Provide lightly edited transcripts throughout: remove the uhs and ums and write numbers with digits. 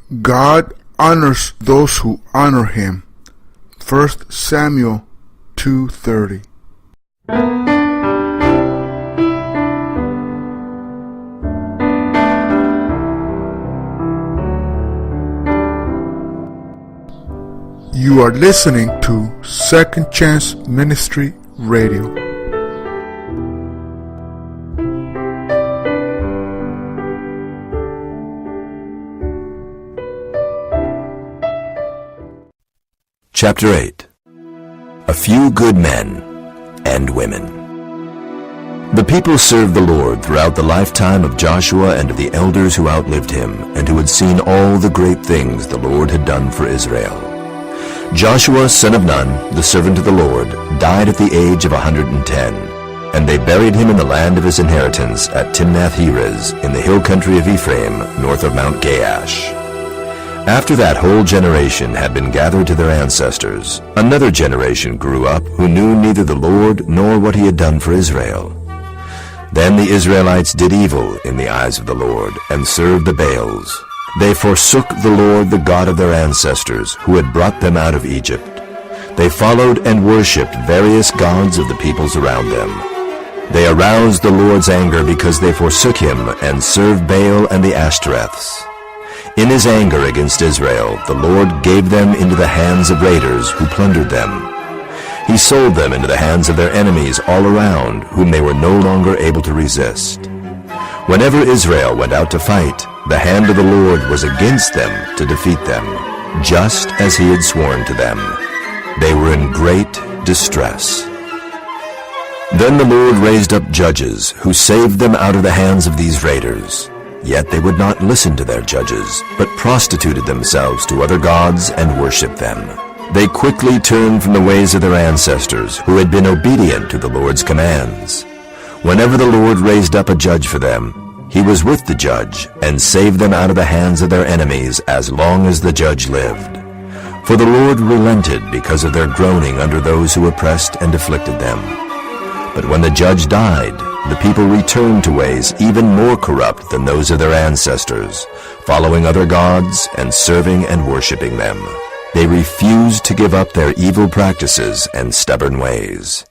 God honors those who honor him. 1 Samuel 2:30. You are listening to Second Chance Ministry Radio. Chapter 8. A Few Good Men and Women. The people served the Lord throughout the lifetime of Joshua and of the elders who outlived him, and who had seen all the great things the Lord had done for Israel. Joshua, son of Nun, the servant of the Lord, died at the age of 110, and they buried him in the land of his inheritance at Timnath-Heres, in the hill country of Ephraim, north of Mount Gaash. After that whole generation had been gathered to their ancestors, another generation grew up who knew neither the Lord nor what he had done for Israel. Then the Israelites did evil in the eyes of the Lord, and served the Baals. They forsook the Lord, the God of their ancestors, who had brought them out of Egypt. They followed and worshipped various gods of the peoples around them. They aroused the Lord's anger because they forsook him and served Baal and the Ashtoreths. In his anger against Israel, the Lord gave them into the hands of raiders who plundered them. He sold them into the hands of their enemies all around, whom they were no longer able to resist. Whenever Israel went out to fight, the hand of the Lord was against them to defeat them, just as he had sworn to them. They were in great distress. Then the Lord raised up judges, who saved them out of the hands of these raiders. Yet they would not listen to their judges, but prostituted themselves to other gods and worshipped them. They quickly turned from the ways of their ancestors, who had been obedient to the Lord's commands. Whenever the Lord raised up a judge for them, he was with the judge, and saved them out of the hands of their enemies as long as the judge lived. For the Lord relented because of their groaning under those who oppressed and afflicted them. But when the judge died, the people returned to ways even more corrupt than those of their ancestors, following other gods and serving and worshipping them. They refused to give up their evil practices and stubborn ways.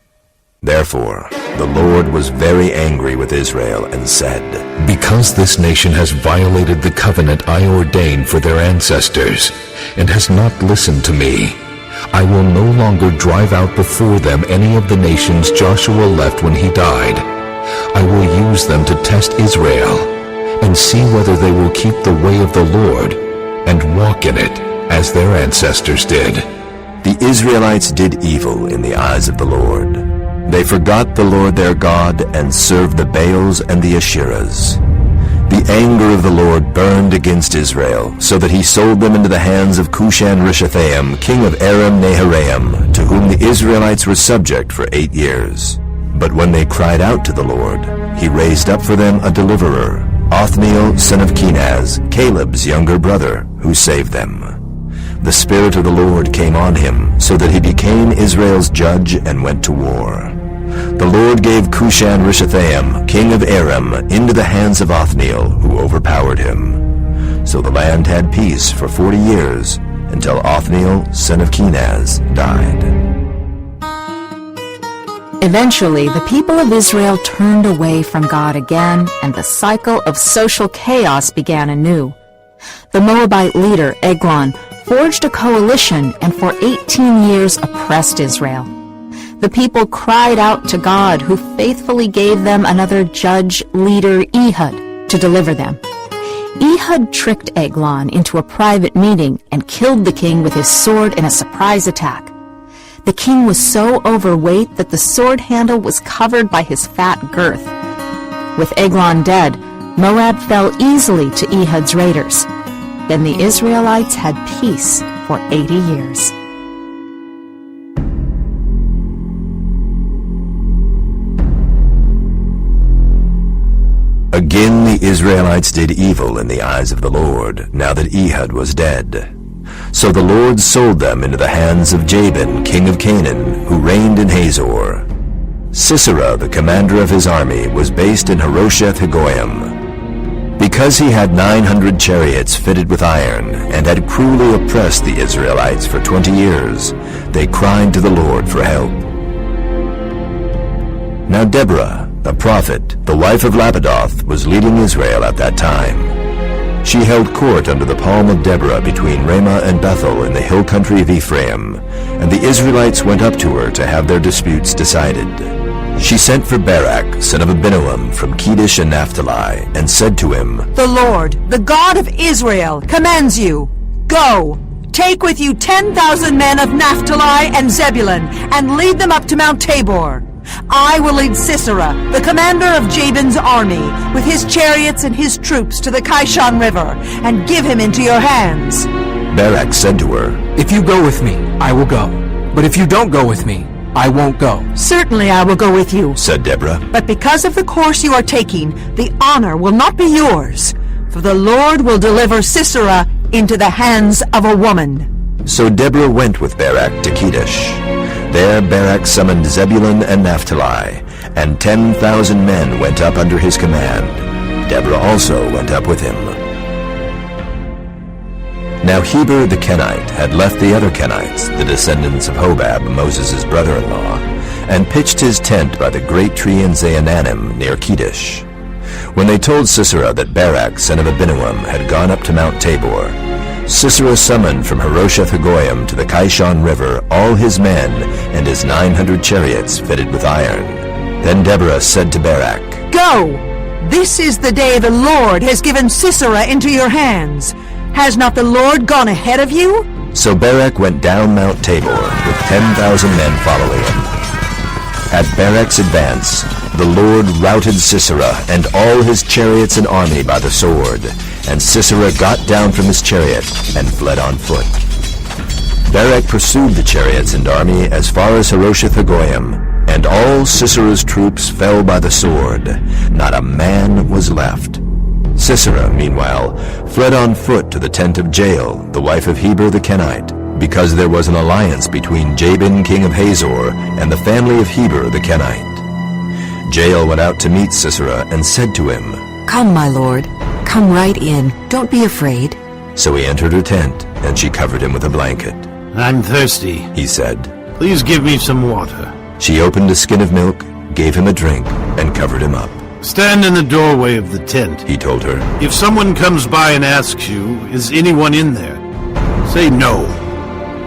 Therefore, the Lord was very angry with Israel and said, "Because this nation has violated the covenant I ordained for their ancestors, and has not listened to me, I will no longer drive out before them any of the nations Joshua left when he died. I will use them to test Israel, and see whether they will keep the way of the Lord, and walk in it, as their ancestors did." The Israelites did evil in the eyes of the Lord. They forgot the Lord their God, and served the Baals and the Asherahs. The anger of the Lord burned against Israel, so that he sold them into the hands of Cushan-Rishathaim, king of Aram-Naharaim, to whom the Israelites were subject for 8 years. But when they cried out to the Lord, he raised up for them a deliverer, Othniel, son of Kenaz, Caleb's younger brother, who saved them. The Spirit of the Lord came on him, so that he became Israel's judge and went to war. The Lord gave Cushan-Rishathaim, king of Aram, into the hands of Othniel, who overpowered him. So the land had peace for 40 years, until Othniel, son of Kenaz, died. Eventually, the people of Israel turned away from God again, and the cycle of social chaos began anew. The Moabite leader, Eglon, forged a coalition and for 18 years oppressed Israel. The people cried out to God, who faithfully gave them another judge, leader, Ehud, to deliver them. Ehud tricked Eglon into a private meeting and killed the king with his sword in a surprise attack. The king was so overweight that the sword handle was covered by his fat girth. With Eglon dead, Moab fell easily to Ehud's raiders. Then the Israelites had peace for 80 years. Again the Israelites did evil in the eyes of the Lord, now that Ehud was dead. So the Lord sold them into the hands of Jabin, king of Canaan, who reigned in Hazor. Sisera, the commander of his army, was based in Harosheth-Hagoyim. Because he had 900 chariots fitted with iron, and had cruelly oppressed the Israelites for 20 years, they cried to the Lord for help. Now Deborah, a prophet, the wife of Lapidoth, was leading Israel at that time. She held court under the palm of Deborah between Ramah and Bethel in the hill country of Ephraim, and the Israelites went up to her to have their disputes decided. She sent for Barak, son of Abinoam, from Kedesh and Naphtali, and said to him, The Lord, the God of Israel, commands you, Go, take with you 10,000 men of Naphtali and Zebulun, and lead them up to Mount Tabor. I will lead Sisera, the commander of Jabin's army, with his chariots and his troops to the Kishon River, and give him into your hands. Barak said to her, If you go with me, I will go. But if you don't go with me, I won't go. Certainly I will go with you. said Deborah. But because of the course you are taking, the honor will not be yours. For the Lord will deliver Sisera into the hands of a woman. So Deborah went with Barak to Kedesh. There Barak summoned Zebulun and Naphtali, and 10,000 men went up under his command. Deborah also went up with him. Now Heber the Kenite had left the other Kenites, the descendants of Hobab, Moses' brother-in-law, and pitched his tent by the great tree in Zaanannim near Kedesh. When they told Sisera that Barak, son of Abinoam, had gone up to Mount Tabor, Sisera summoned from Harosheth-Hagoyim to the Kishon River all his men and his 900 chariots fitted with iron. Then Deborah said to Barak, Go! This is the day the Lord has given Sisera into your hands. Has not the Lord gone ahead of you? So Barak went down Mount Tabor with 10,000 men following him. At Barak's advance, the Lord routed Sisera and all his chariots and army by the sword, and Sisera got down from his chariot and fled on foot. Barak pursued the chariots and army as far as Harosheth-Hagoyim, and all Sisera's troops fell by the sword. Not a man was left. Sisera, meanwhile, fled on foot to the tent of Jael, the wife of Heber the Kenite, because there was an alliance between Jabin king of Hazor and the family of Heber the Kenite. Jael went out to meet Sisera and said to him, Come, my lord, come right in. Don't be afraid. So he entered her tent, and she covered him with a blanket. I'm thirsty, He said. Please give me some water. She opened a skin of milk, gave him a drink, and covered him up. Stand in the doorway of the tent. He told her. If someone comes by and asks you, Is anyone in there? Say no.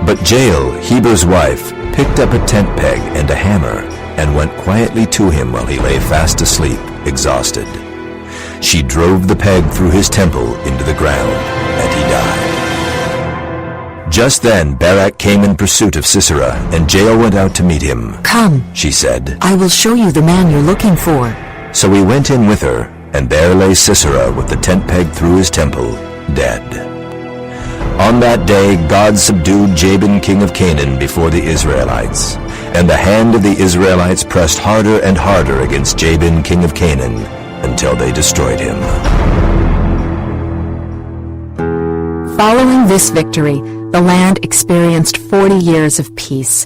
But Jael, Heber's wife, picked up a tent peg and a hammer, and went quietly to him while he lay fast asleep, exhausted. She drove the peg through his temple into the ground, and he died. Just then Barak came in pursuit of Sisera, and Jael went out to meet him. Come, She said. I will show you the man you're looking for. So he went in with her, and there lay Sisera with the tent peg through his temple, dead. On that day God subdued Jabin king of Canaan before the Israelites, and the hand of the Israelites pressed harder and harder against Jabin king of Canaan, until they destroyed him. Following this victory, the land experienced 40 years of peace.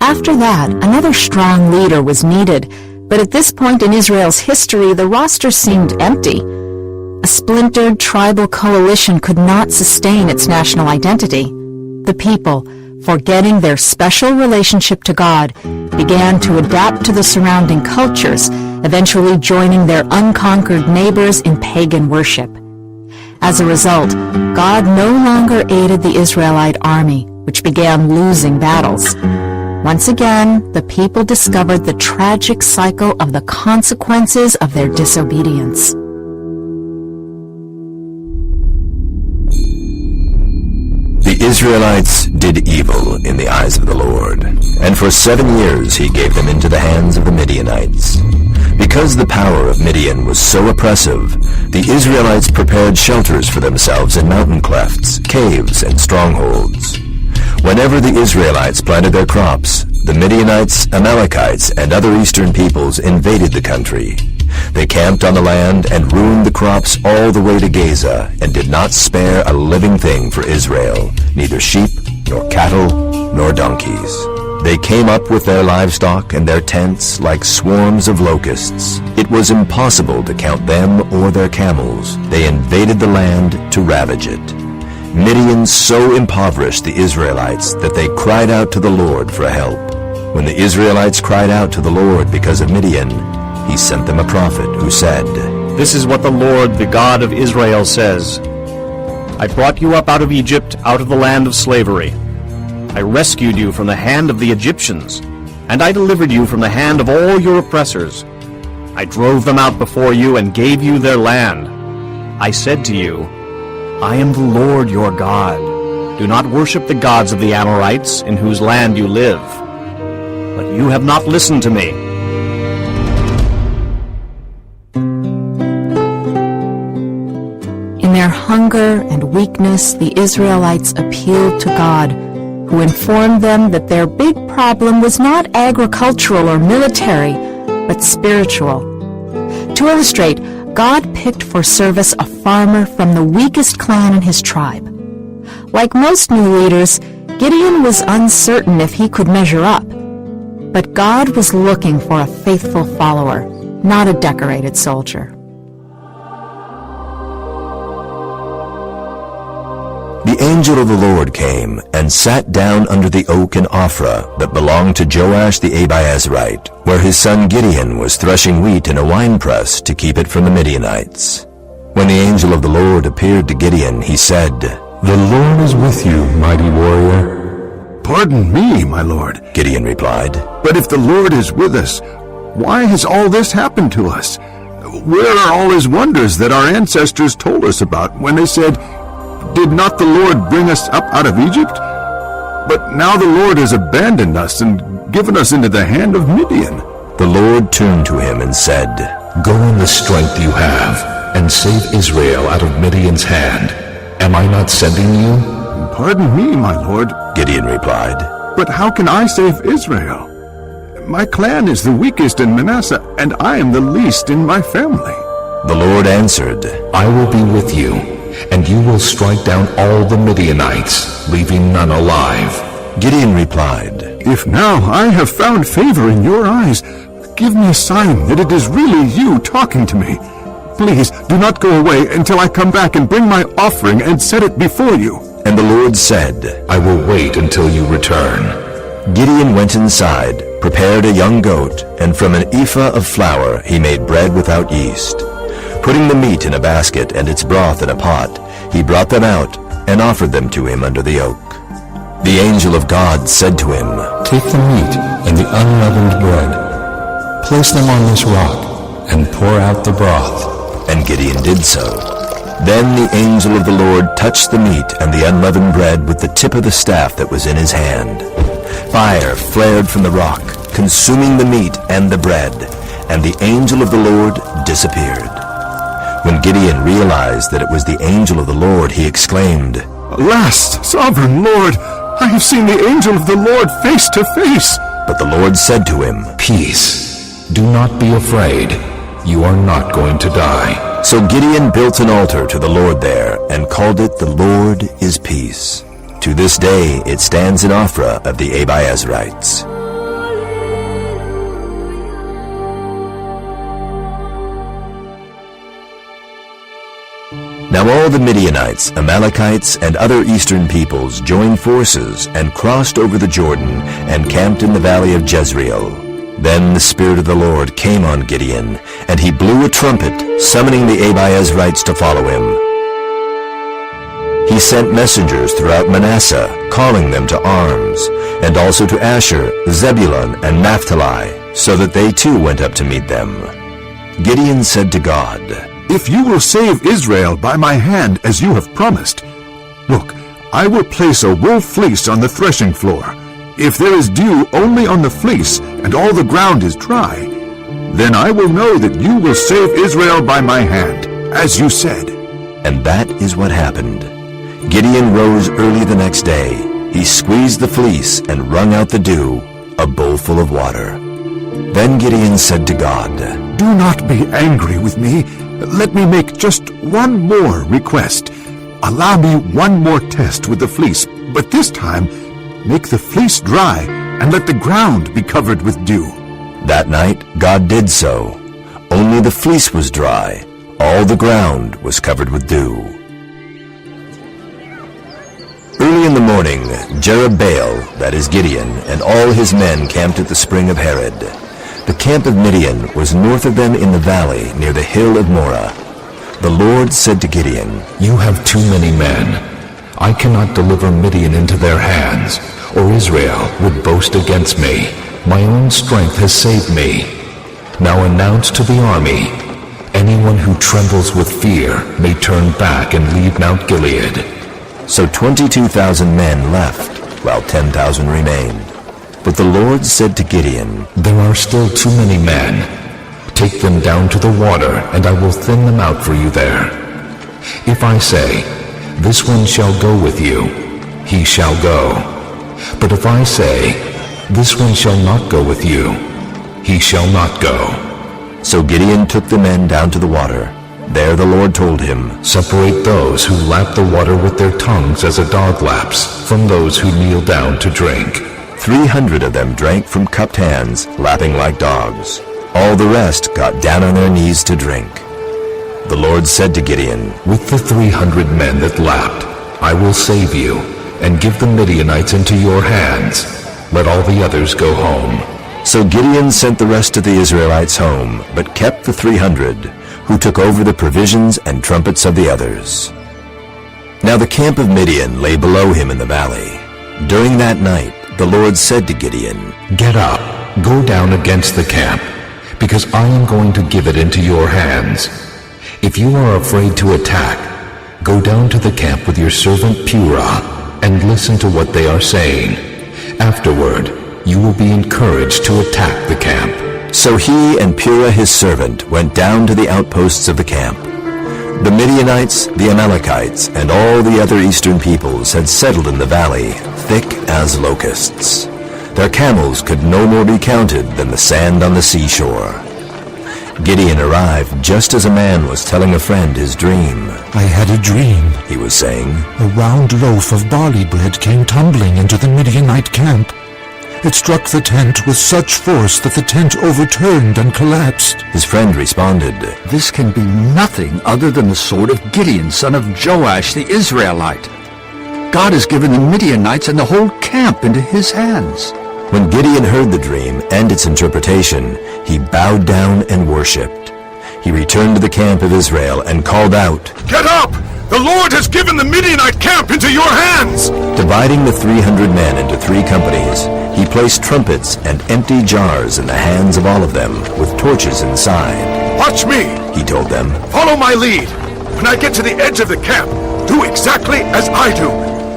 After that, another strong leader was needed, but at this point in Israel's history, the roster seemed empty. A splintered tribal coalition could not sustain its national identity. The people, forgetting their special relationship to God, began to adapt to the surrounding cultures, eventually joining their unconquered neighbors in pagan worship. As a result, God no longer aided the Israelite army, which began losing battles. Once again, the people discovered the tragic cycle of the consequences of their disobedience. The Israelites did evil in the eyes of the Lord, and for 7 years he gave them into the hands of the Midianites. Because the power of Midian was so oppressive, the Israelites prepared shelters for themselves in mountain clefts, caves, and strongholds. Whenever the Israelites planted their crops, the Midianites, Amalekites, and other eastern peoples invaded the country. They camped on the land and ruined the crops all the way to Gaza, and did not spare a living thing for Israel, neither sheep, nor cattle, nor donkeys. They came up with their livestock and their tents like swarms of locusts. It was impossible to count them or their camels. They invaded the land to ravage it. Midian so impoverished the Israelites that they cried out to the Lord for help. When the Israelites cried out to the Lord because of Midian, he sent them a prophet who said, "This is what the Lord, the God of Israel, says. I brought you up out of Egypt, out of the land of slavery. I rescued you from the hand of the Egyptians, and I delivered you from the hand of all your oppressors. I drove them out before you and gave you their land. I said to you, I am the Lord your God. Do not worship the gods of the Amorites, in whose land you live. But you have not listened to me." In their hunger and weakness, the Israelites appealed to God, who informed them that their big problem was not agricultural or military, but spiritual. To illustrate, God picked for service a farmer from the weakest clan in his tribe. Like most new leaders, Gideon was uncertain if he could measure up. But God was looking for a faithful follower, not a decorated soldier. The angel of the Lord came and sat down under the oak in Ophrah that belonged to Joash the Abiezrite, where his son Gideon was threshing wheat in a winepress to keep it from the Midianites. When the angel of the Lord appeared to Gideon, he said, "The Lord is with you, mighty warrior." "Pardon me, my lord," Gideon replied, "but if the Lord is with us, why has all this happened to us? Where are all his wonders that our ancestors told us about when they said, 'Did not the Lord bring us up out of Egypt?' But now the Lord has abandoned us and given us into the hand of Midian." The Lord turned to him and said, "Go in the strength you have, and save Israel out of Midian's hand. Am I not sending you?" "Pardon me, my lord," Gideon replied, "but how can I save Israel? My clan is the weakest in Manasseh, and I am the least in my family." The Lord answered, "I will be with you, and you will strike down all the Midianites, leaving none alive." Gideon replied, "If now I have found favor in your eyes, give me a sign that it is really you talking to me. Please do not go away until I come back and bring my offering and set it before you." And the Lord said, "I will wait until you return." Gideon went inside, prepared a young goat, and from an ephah of flour he made bread without yeast. Putting the meat in a basket and its broth in a pot, he brought them out and offered them to him under the oak. The angel of God said to him, "Take the meat and the unleavened bread, place them on this rock, and pour out the broth." And Gideon did so. Then the angel of the Lord touched the meat and the unleavened bread with the tip of the staff that was in his hand. Fire flared from the rock, consuming the meat and the bread, and the angel of the Lord disappeared. When Gideon realized that it was the angel of the Lord, he exclaimed, "Alas, sovereign Lord, I have seen the angel of the Lord face to face." But the Lord said to him, "Peace. Do not be afraid. You are not going to die." So Gideon built an altar to the Lord there and called it "The Lord is Peace." To this day it stands in Ophrah of the Abiezrites. Now all the Midianites, Amalekites, and other eastern peoples joined forces and crossed over the Jordan and camped in the valley of Jezreel. Then the Spirit of the Lord came on Gideon, and he blew a trumpet, summoning the Abiezrites to follow him. He sent messengers throughout Manasseh, calling them to arms, and also to Asher, Zebulun, and Naphtali, so that they too went up to meet them. Gideon said to God, "If you will save Israel by my hand as you have promised, look, I will place a wool fleece on the threshing floor. If there is dew only on the fleece and all the ground is dry, then I will know that you will save Israel by my hand, as you said." And that is what happened. Gideon rose early the next day. He squeezed the fleece and wrung out the dew, a bowl full of water. Then Gideon said to God, "Do not be angry with me. Let me make just one more request. Allow me one more test with the fleece, but this time make the fleece dry and let the ground be covered with dew. That night God did so. Only the fleece was dry. All the ground was covered with dew. Early in the morning, Jerubbaal, that is Gideon, and all his men camped at the spring of Harod. The camp of Midian was north of them in the valley near the hill of Moreh. The Lord said to Gideon, You have too many men. I cannot deliver Midian into their hands, or Israel would boast against me. My own strength has saved me. Now announce to the army, anyone who trembles with fear may turn back and leave Mount Gilead. So 22,000 men left, while 10,000 remained. But the Lord said to Gideon, There are still too many men. Take them down to the water, and I will thin them out for you there. If I say, This one shall go with you, he shall go. But if I say, This one shall not go with you, he shall not go. So Gideon took the men down to the water. There the Lord told him, Separate those who lap the water with their tongues as a dog laps, from those who kneel down to drink. 300 of them drank from cupped hands, lapping like dogs. All the rest got down on their knees to drink. The Lord said to Gideon, With the 300 men that lapped, I will save you, and give the Midianites into your hands. Let all the others go home. So Gideon sent the rest of the Israelites home, but kept the 300, who took over the provisions and trumpets of the others. Now the camp of Midian lay below him in the valley. During that night the Lord said to Gideon, Get up, go down against the camp, because I am going to give it into your hands. If you are afraid to attack, go down to the camp with your servant Purah, and listen to what they are saying. Afterward, you will be encouraged to attack the camp. So he and Purah his servant went down to the outposts of the camp. The Midianites, the Amalekites, and all the other eastern peoples had settled in the valley, thick as locusts. Their camels could no more be counted than the sand on the seashore. Gideon arrived just as a man was telling a friend his dream. I had a dream, he was saying. A round loaf of barley bread came tumbling into the Midianite camp. It struck the tent with such force that the tent overturned and collapsed. His friend responded, This can be nothing other than the sword of Gideon, son of Joash the Israelite. God has given the Midianites and the whole camp into his hands. When Gideon heard the dream and its interpretation, he bowed down and worshipped. He returned to the camp of Israel and called out, Get up! The Lord has given the Midianite camp into your hands! Dividing the 300 men into 3 companies, he placed trumpets and empty jars in the hands of all of them, with torches inside. Watch me, he told them. Follow my lead. When I get to the edge of the camp, do exactly as I do.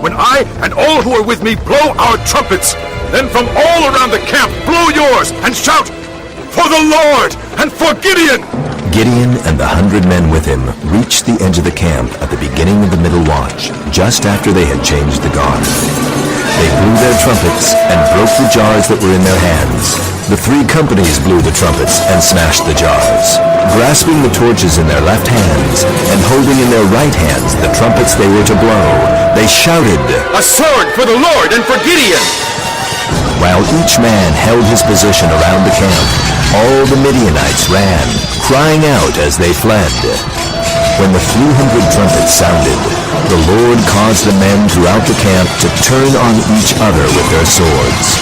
When I and all who are with me blow our trumpets, then from all around the camp blow yours and shout, For the Lord and for Gideon! Gideon and the 100 men with him reached the edge of the camp at the beginning of the middle watch, just after they had changed the guard. They blew their trumpets and broke the jars that were in their hands. The 3 companies blew the trumpets and smashed the jars. Grasping the torches in their left hands and holding in their right hands the trumpets they were to blow, they shouted, A sword for the Lord and for Gideon! While each man held his position around the camp, all the Midianites ran, crying out as they fled. When the 300 trumpets sounded, the Lord caused the men throughout the camp to turn on each other with their swords.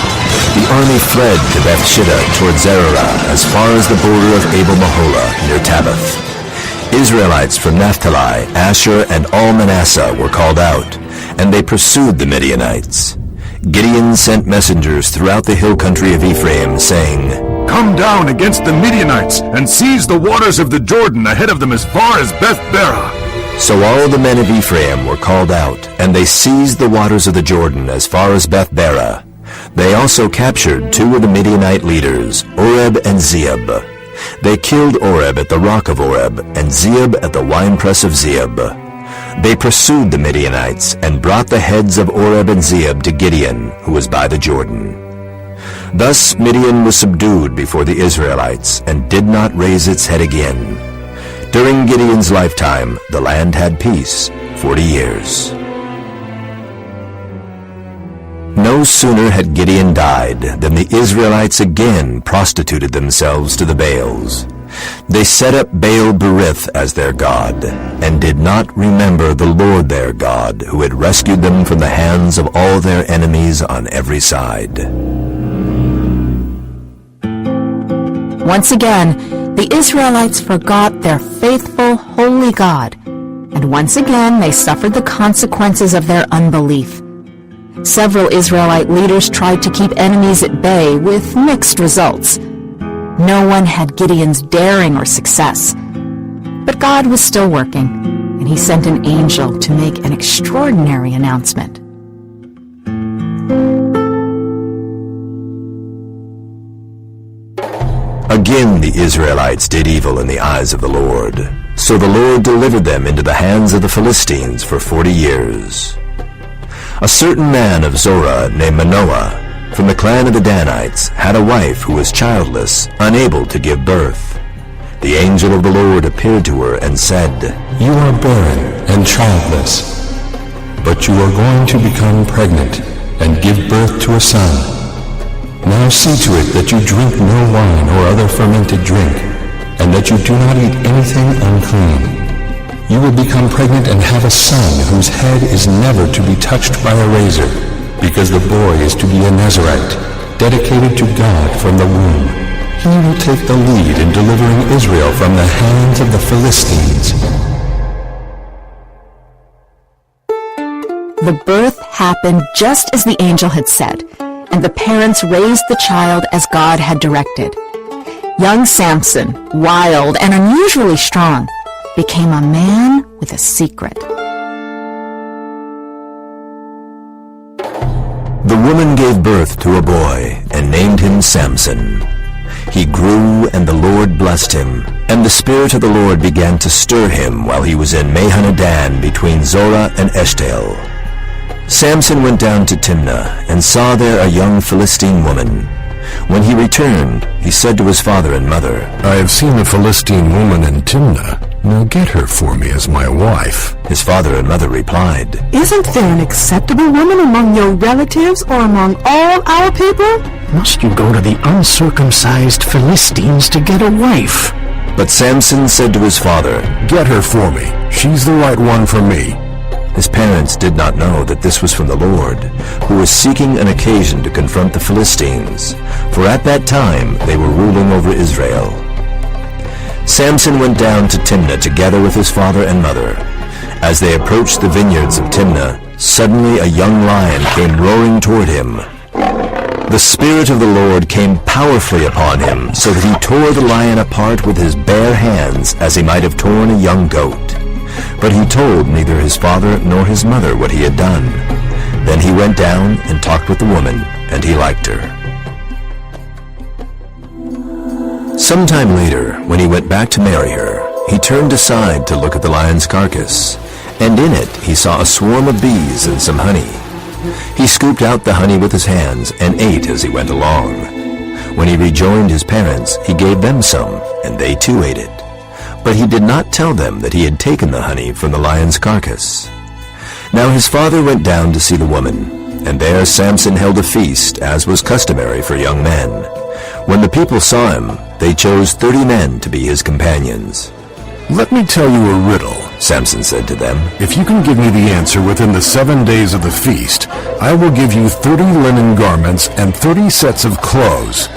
The army fled to Bethshittah toward Zererah as far as the border of Abel-Meholah near Tabbath. Israelites from Naphtali, Asher, and all Manasseh were called out, and they pursued the Midianites. Gideon sent messengers throughout the hill country of Ephraim, saying, Come down against the Midianites and seize the waters of the Jordan ahead of them as far as Beth-barah. So all the men of Ephraim were called out, and they seized the waters of the Jordan as far as Beth-barah. They also captured 2 of the Midianite leaders, Oreb and Zeeb. They killed Oreb at the rock of Oreb, and Zeeb at the winepress of Zeeb. They pursued the Midianites, and brought the heads of Oreb and Zeeb to Gideon, who was by the Jordan. Thus Midian was subdued before the Israelites, and did not raise its head again. During Gideon's lifetime, the land had peace 40 years. No No sooner had Gideon died than the Israelites again prostituted themselves to the Baals. They set up Baal-berith as their god, and did not remember the Lord their God, who had rescued them from the hands of all their enemies on every side. Once again, the Israelites forgot their faithful, holy God, and once again they suffered the consequences of their unbelief. Several Israelite leaders tried to keep enemies at bay with mixed results. No one had Gideon's daring or success. But God was still working, and he sent an angel to make an extraordinary announcement. Again the Israelites did evil in the eyes of the Lord. So the Lord delivered them into the hands of the Philistines for 40 years. A certain man of Zorah named Manoah, from the clan of the Danites, had a wife who was childless, unable to give birth. The angel of the Lord appeared to her and said, "You are barren and childless, but you are going to become pregnant and give birth to a son. Now see to it that you drink no wine or other fermented drink, and that you do not eat anything unclean. You will become pregnant and have a son whose head is never to be touched by a razor, because the boy is to be a Nazirite, dedicated to God from the womb. He will take the lead in delivering Israel from the hands of the Philistines." The birth happened just as the angel had said, and the parents raised the child as God had directed. Young Samson, wild and unusually strong, became a man with a secret. The woman gave birth to a boy and named him Samson. He grew, and the Lord blessed him, and the Spirit of the Lord began to stir him while he was in Mahanadan between Zorah and Eshtaol. Samson went down to Timnah and saw there a young Philistine woman. When he returned, he said to his father and mother, "I have seen a Philistine woman in Timnah. Now get her for me as my wife." His father and mother replied, Isn't there an acceptable woman among your relatives or among all our people? Must you go to the uncircumcised Philistines to get a wife? But Samson said to his father, "Get her for me. She's the right one for me." His parents did not know that this was from the Lord, who was seeking an occasion to confront the Philistines, for at that time they were ruling over Israel. Samson went down to Timnah together with his father and mother. As they approached the vineyards of Timnah, suddenly a young lion came roaring toward him. The Spirit of the Lord came powerfully upon him, so that he tore the lion apart with his bare hands as he might have torn a young goat. But he told neither his father nor his mother what he had done. Then he went down and talked with the woman, and he liked her. Sometime later, when he went back to marry her, he turned aside to look at the lion's carcass, and in it he saw a swarm of bees and some honey. He scooped out the honey with his hands and ate as he went along. When he rejoined his parents, he gave them some, and they too ate it. But he did not tell them that he had taken the honey from the lion's carcass. Now his father went down to see the woman, and there Samson held a feast, as was customary for young men. When the people saw him, they chose 30 men to be his companions. "Let me tell you a riddle," Samson said to them. "If you can give me the answer within the 7 days of the feast, I will give you 30 linen garments and 30 sets of clothes.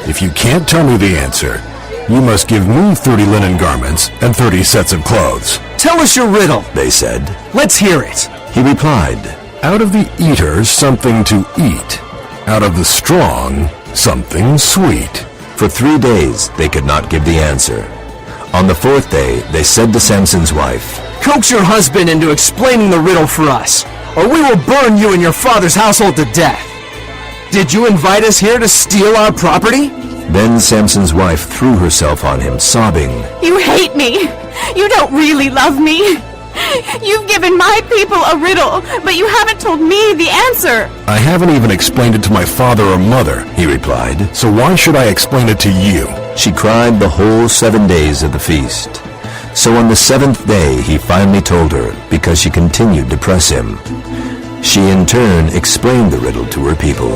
If you can't tell me the answer, you must give me 30 linen garments and 30 sets of clothes." "Tell us your riddle," they said. "Let's hear it." He replied, "Out of the eaters something to eat, out of the strong something sweet." For 3 days they could not give the answer. On the 4th day they said to Samson's wife, "Coax your husband into explaining the riddle for us, or we will burn you and your father's household to death. Did you invite us here to steal our property?" Then Samson's wife threw herself on him, sobbing, "You hate me! You don't really love me! You've given my people a riddle, but you haven't told me the answer!" "I haven't even explained it to my father or mother," he replied, "so why should I explain it to you?" She cried the whole 7 days of the feast. So on the 7th day he finally told her, because she continued to press him. She in turn explained the riddle to her people.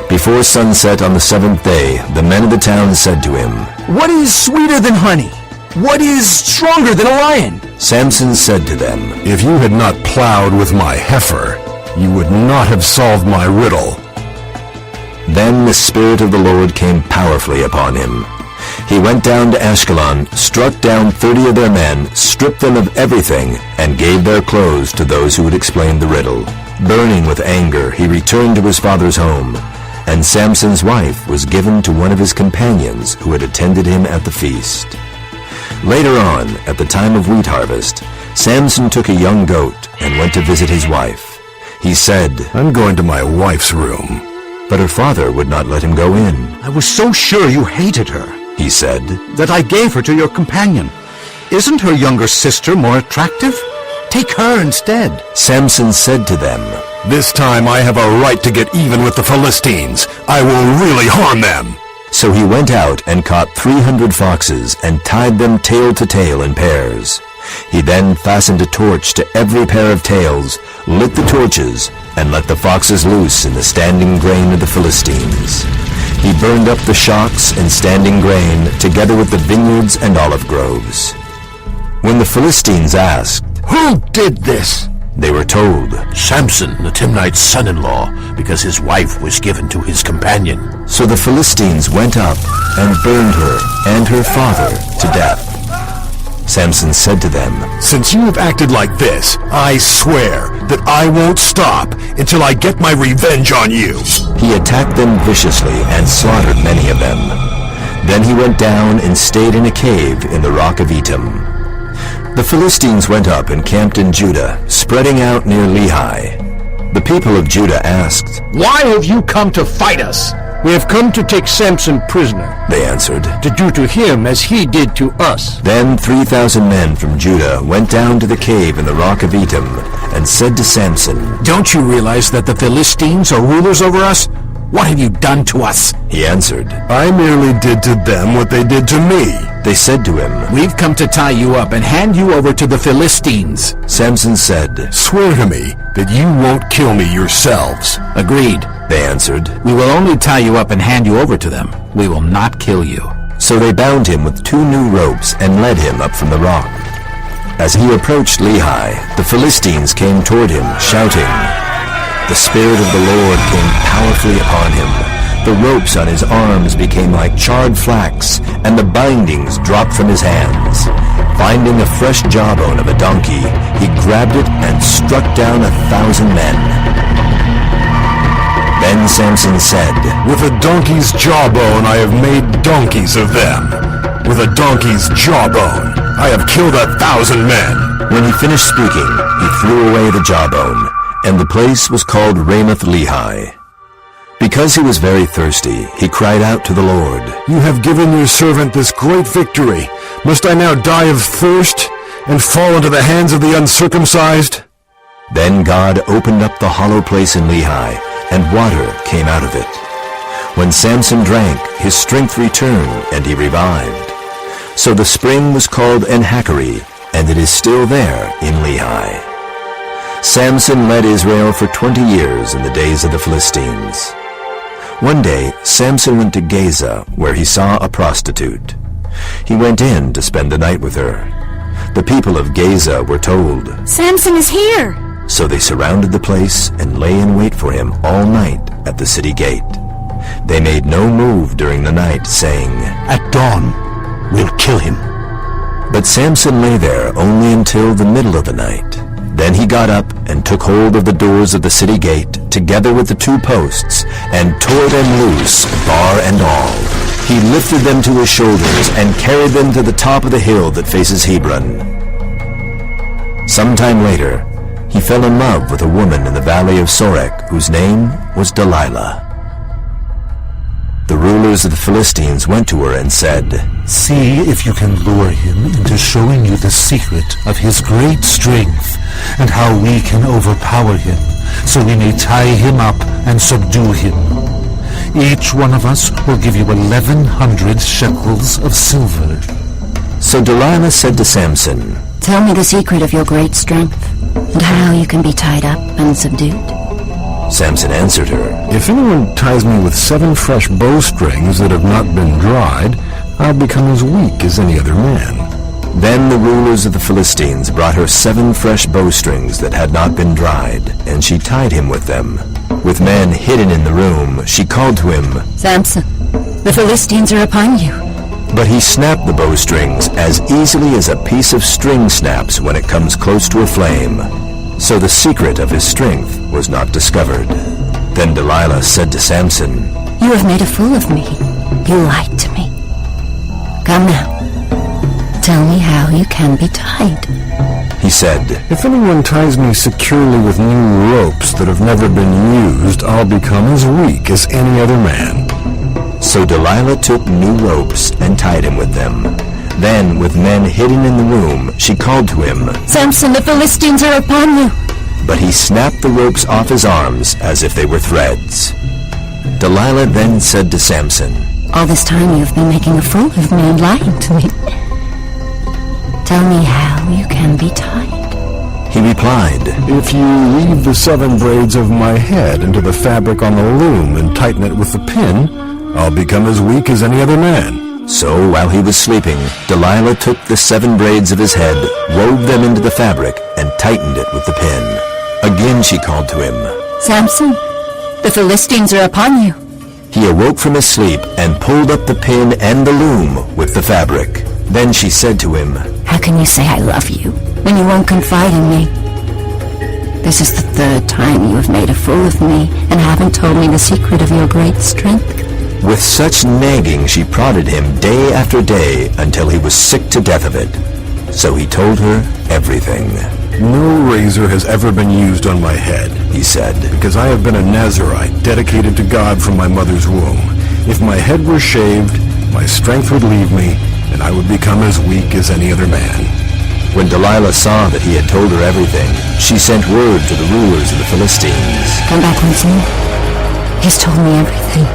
Before sunset on the 7th day, the men of the town said to him, "What is sweeter than honey? What is stronger than a lion?" Samson said to them, "If you had not plowed with my heifer, you would not have solved my riddle." Then the Spirit of the Lord came powerfully upon him. He went down to Ashkelon, struck down 30 of their men, stripped them of everything, and gave their clothes to those who had explained the riddle. Burning with anger, he returned to his father's home, and Samson's wife was given to one of his companions who had attended him at the feast. Later on, at the time of wheat harvest, Samson took a young goat and went to visit his wife. He said, "I'm going to my wife's room." But her father would not let him go in. I was so sure you hated her, he said, that I gave her to your companion. Isn't her younger sister more attractive? Take her instead. Samson said to them, "This time I have a right to get even with the Philistines. I will really harm them." So he went out and caught 300 foxes and tied them tail to tail in pairs. He then fastened a torch to every pair of tails, lit the torches, and let the foxes loose in the standing grain of the Philistines. He burned up the shocks and standing grain, together with the vineyards and olive groves. When the Philistines asked, "Who did this?" they were told, "Samson, the Timnite's son-in-law, because his wife was given to his companion." So the Philistines went up and burned her and her father to death. Samson said to them, "Since you have acted like this, I swear that I won't stop until I get my revenge on you." He attacked them viciously and slaughtered many of them. Then he went down and stayed in a cave in the rock of Etam. The Philistines went up and camped in Judah, spreading out near Lehi. The people of Judah asked, "Why have you come to fight us?" "We have come to take Samson prisoner," they answered, "to do to him as he did to us." Then 3,000 men from Judah went down to the cave in the rock of Etam and said to Samson, "Don't you realize that the Philistines are rulers over us? What have you done to us?" He answered, "I merely did to them what they did to me." They said to him, "We've come to tie you up and hand you over to the Philistines." Samson said, "Swear to me that you won't kill me yourselves." "Agreed," they answered. "We will only tie you up and hand you over to them. We will not kill you." So they bound him with 2 new ropes and led him up from the rock. As he approached Lehi, the Philistines came toward him, shouting. The Spirit of the Lord came powerfully upon him. The ropes on his arms became like charred flax, and the bindings dropped from his hands. Finding a fresh jawbone of a donkey, he grabbed it and struck down 1,000 men. Then Samson said, "With a donkey's jawbone I have made donkeys of them. With a donkey's jawbone I have killed 1,000 men." When he finished speaking, he threw away the jawbone, and the place was called Ramoth-Lehi. Because he was very thirsty, he cried out to the Lord, "You have given your servant this great victory. Must I now die of thirst and fall into the hands of the uncircumcised?" Then God opened up the hollow place in Lehi, and water came out of it. When Samson drank, his strength returned, and he revived. So the spring was called En-Hakkore, and it is still there in Lehi. Samson led Israel for 20 years in the days of the Philistines. One day, Samson went to Gaza, where he saw a prostitute. He went in to spend the night with her. The people of Gaza were told, "Samson is here!" So they surrounded the place and lay in wait for him all night at the city gate. They made no move during the night, saying, "At dawn, we'll kill him." But Samson lay there only until the middle of the night. Then he got up and took hold of the doors of the city gate, together with the 2 posts, and tore them loose, bar and all. He lifted them to his shoulders and carried them to the top of the hill that faces Hebron. Sometime later, he fell in love with a woman in the valley of Sorek, whose name was Delilah. The rulers of the Philistines went to her and said, "See if you can lure him into showing you the secret of his great strength and how we can overpower him, so we may tie him up and subdue him. Each one of us will give you 1,100 shekels of silver." So Delilah said to Samson, Tell me the secret of your great strength, and how you can be tied up and subdued. Samson answered her, If anyone ties me with 7 fresh bowstrings that have not been dried, I'll become as weak as any other man. Then the rulers of the Philistines brought her 7 fresh bowstrings that had not been dried, and she tied him with them. With men hidden in the room, she called to him, Samson, the Philistines are upon you. But he snapped the bowstrings as easily as a piece of string snaps when it comes close to a flame. So the secret of his strength was not discovered. Then Delilah said to Samson, You have made a fool of me. You lied to me. Come now. Tell me how you can be tied. He said, If anyone ties me securely with new ropes that have never been used, I'll become as weak as any other man. So Delilah took new ropes and tied him with them. Then, with men hidden in the room, she called to him, Samson, the Philistines are upon you. But he snapped the ropes off his arms as if they were threads. Delilah then said to Samson, All this time you've been making a fool of me and lying to me. Tell me how you can be tied. He replied, If you weave the 7 braids of my head into the fabric on the loom and tighten it with the pin, I'll become as weak as any other man. So while he was sleeping, Delilah took the 7 braids of his head, wove them into the fabric, and tightened it with the pin. Again she called to him, Samson, the Philistines are upon you. He awoke from his sleep and pulled up the pin and the loom with the fabric. Then she said to him, How can you say I love you when you won't confide in me? This is the 3rd time you have made a fool of me and haven't told me the secret of your great strength. With such nagging she prodded him day after day until he was sick to death of it. So he told her everything. No razor has ever been used on my head, he said, because I have been a Nazirite dedicated to God from my mother's womb. If my head were shaved, my strength would leave me, and I would become as weak as any other man. When Delilah saw that he had told her everything, she sent word to the rulers of the Philistines. Come back once more. He's told me everything.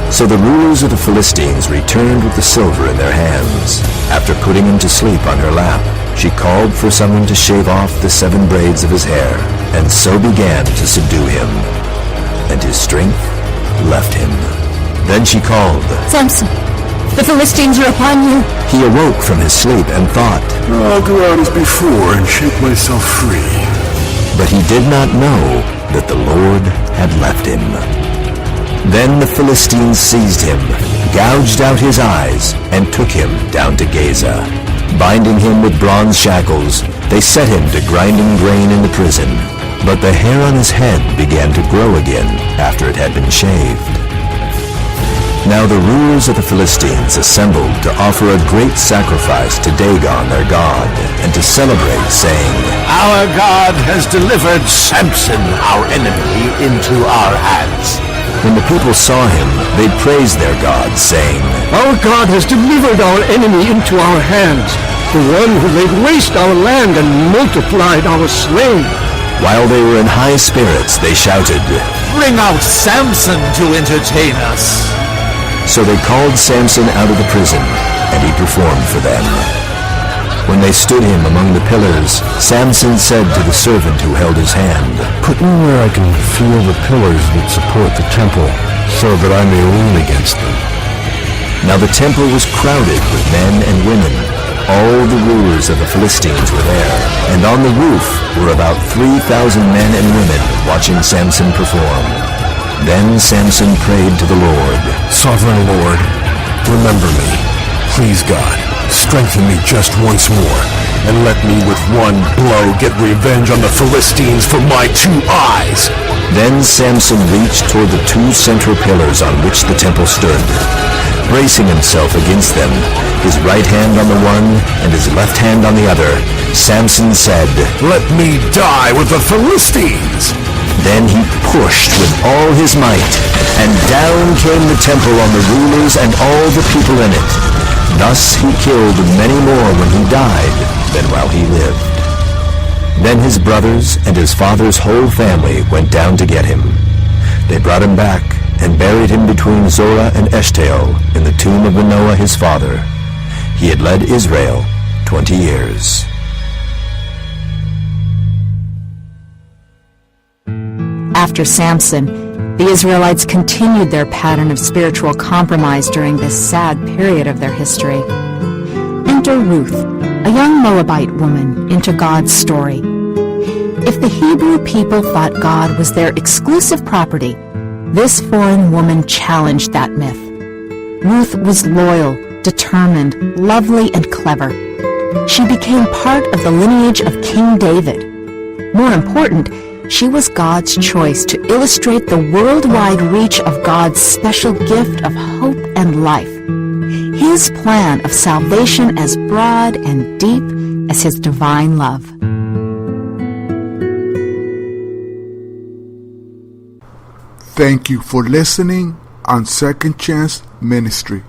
So the rulers of the Philistines returned with the silver in their hands. After putting him to sleep on her lap, she called for someone to shave off the 7 braids of his hair, and so began to subdue him. And his strength left him. Then she called, Samson, the Philistines are upon you. He awoke from his sleep and thought, I'll go out as before and shake myself free. But he did not know that the Lord had left him. Then the Philistines seized him, gouged out his eyes, and took him down to Gaza. Binding him with bronze shackles, they set him to grinding grain in the prison. But the hair on his head began to grow again after it had been shaved. Now the rulers of the Philistines assembled to offer a great sacrifice to Dagon their god, and to celebrate, saying, Our God has delivered Samson, our enemy, into our hands. When the people saw him, they praised their god, saying, Our God has delivered our enemy into our hands, the one who laid waste our land and multiplied our slain. While they were in high spirits, they shouted, Bring out Samson to entertain us. So they called Samson out of the prison, and he performed for them. When they stood him among the pillars, Samson said to the servant who held his hand, Put me where I can feel the pillars that support the temple, so that I may lean against them. Now the temple was crowded with men and women. All the rulers of the Philistines were there, and on the roof were about 3,000 men and women watching Samson perform. Then Samson prayed to the Lord, Sovereign Lord, remember me. Please, God, strengthen me just once more, and let me with one blow get revenge on the Philistines for my 2 eyes. Then Samson reached toward the 2 central pillars on which the temple stood. Bracing himself against them, his right hand on the one and his left hand on the other, Samson said, Let me die with the Philistines! Then he pushed with all his might, and down came the temple on the rulers and all the people in it. Thus he killed many more when he died than while he lived. Then his brothers and his father's whole family went down to get him. They brought him back and buried him between Zorah and Eshtaol in the tomb of Manoah his father. He had led Israel 20 years. After Samson, the Israelites continued their pattern of spiritual compromise during this sad period of their history. Enter Ruth, a young Moabite woman, into God's story. If the Hebrew people thought God was their exclusive property, this foreign woman challenged that myth. Ruth was loyal, determined, lovely, and clever. She became part of the lineage of King David. More important, she was God's choice to illustrate the worldwide reach of God's special gift of hope and life. His plan of salvation as broad and deep as His divine love. Thank you for listening on Second Chance Ministry.